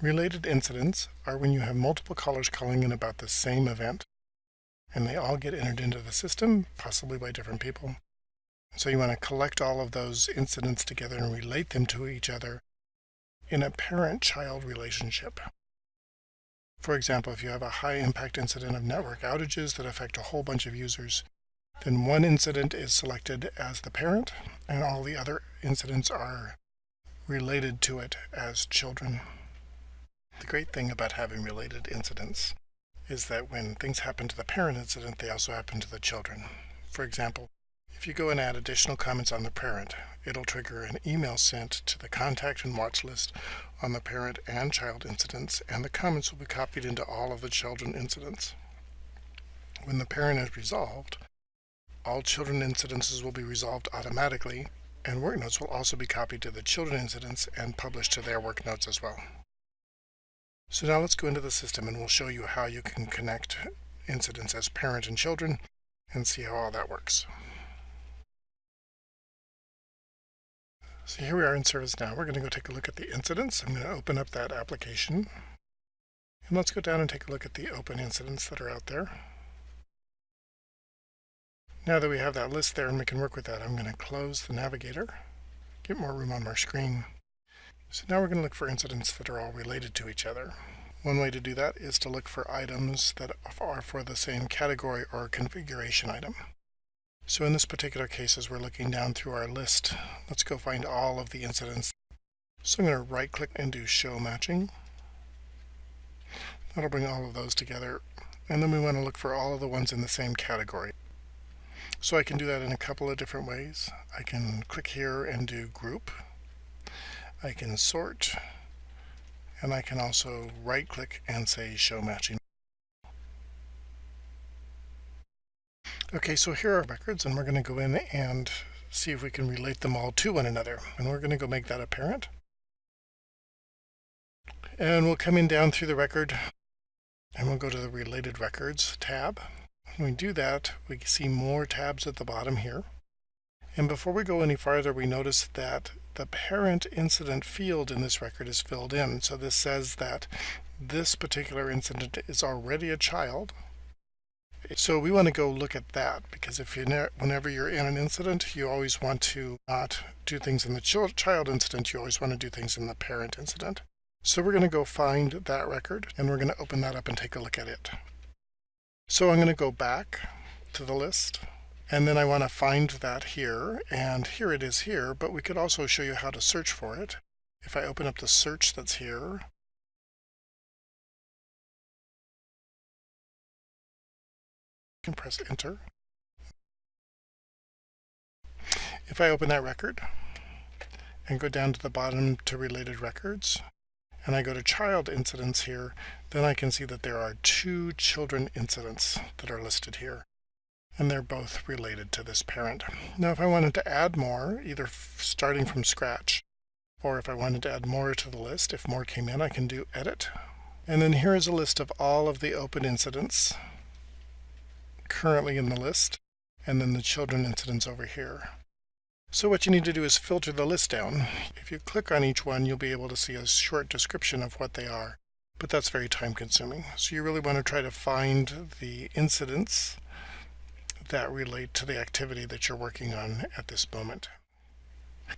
Related incidents are when you have multiple callers calling in about the same event, and they all get entered into the system, possibly by different people. So you want to collect all of those incidents together and relate them to each other in a parent-child relationship. For example, if you have a high-impact incident of network outages that affect a whole bunch of users, then one incident is selected as the parent, and all the other incidents are related to it as children. The great thing about having related incidents is that when things happen to the parent incident, they also happen to the children. For example, if you go and add additional comments on the parent, it'll trigger an email sent to the contact and watch list on the parent and child incidents, and the comments will be copied into all of the children incidents. When the parent is resolved, all children incidences will be resolved automatically, and work notes will also be copied to the children incidents and published to their work notes as well. So now let's go into the system and we'll show you how you can connect incidents as parent and children and see how all that works. So here we are in ServiceNow. We're going to go take a look at the incidents. I'm going to open up that application. And let's go down and take a look at the open incidents that are out there. Now that we have that list there and we can work with that, I'm going to close the navigator, get more room on our screen. So now we're going to look for incidents that are all related to each other. One way to do that is to look for items that are for the same category or configuration item. So in this particular case, as we're looking down through our list, let's go find all of the incidents. So I'm going to right click and do show matching. That'll bring all of those together. And then we want to look for all of the ones in the same category. So I can do that in a couple of different ways. I can click here and do group. I can sort, and I can also right click and say show matching. Okay, so here are records, and we're going to go in and see if we can relate them all to one another. And we're going to go make that a parent. And we'll come in down through the record, and we'll go to the Related Records tab. When we do that, we see more tabs at the bottom here. And before we go any farther, we notice that the parent incident field in this record is filled in. So this says that this particular incident is already a child. So we want to go look at that, because if whenever you're in an incident, you always want to not do things in the child incident, you always want to do things in the parent incident. So we're going to go find that record, and we're going to open that up and take a look at it. So I'm going to go back to the list, and then I want to find that here, and here it is here, but we could also show you how to search for it. If I open up the search that's here, I can press enter. If I open that record and go down to the bottom to Related Records, and I go to Child Incidents here, then I can see that there are 2 children incidents that are listed here, and they're both related to this parent. Now if I wanted to add more, either starting from scratch, or if I wanted to add more to the list, if more came in, I can do Edit. And then here is a list of all of the open incidents currently in the list, and then the children incidents over here. So what you need to do is filter the list down. If you click on each one, you'll be able to see a short description of what they are, but that's very time consuming. So you really want to try to find the incidents that relate to the activity that you're working on at this moment.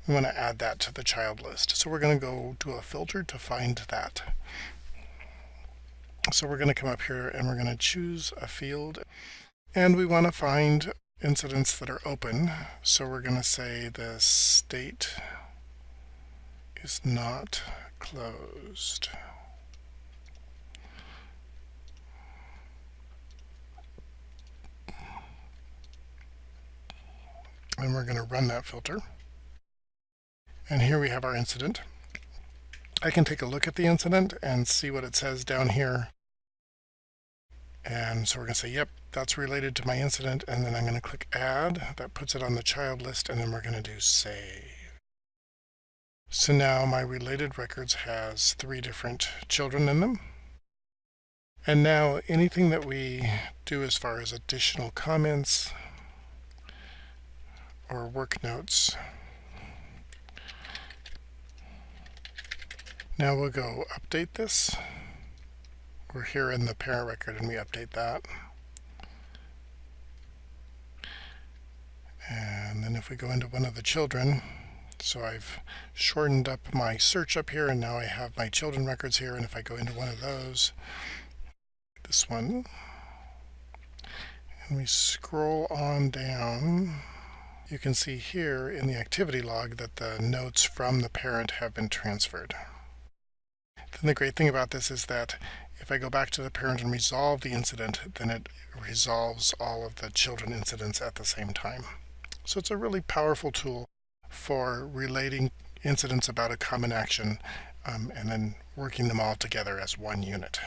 We want to add that to the child list. So we're going to go do a filter to find that. So we're going to come up here and we're going to choose a field, and we want to find incidents that are open. So we're going to say the state is not closed. And we're going to run that filter. And here we have our incident. I can take a look at the incident and see what it says down here. And so we're going to say, yep, that's related to my incident, and then I'm going to click Add. That puts it on the child list, and then we're going to do Save. So now my Related Records has 3 different children in them. And now anything that we do as far as additional comments or work notes, Now we'll go update this. We're here in the parent record and we update that. And then if we go into one of the children, so I've shortened up my search up here and now I have my children records here, and if I go into one of those, this one, and we scroll on down, you can see here in the activity log that the notes from the parent have been transferred. Then the great thing about this is that if I go back to the parent and resolve the incident, then it resolves all of the children incidents at the same time. So it's a really powerful tool for relating incidents about a common action and then working them all together as one unit.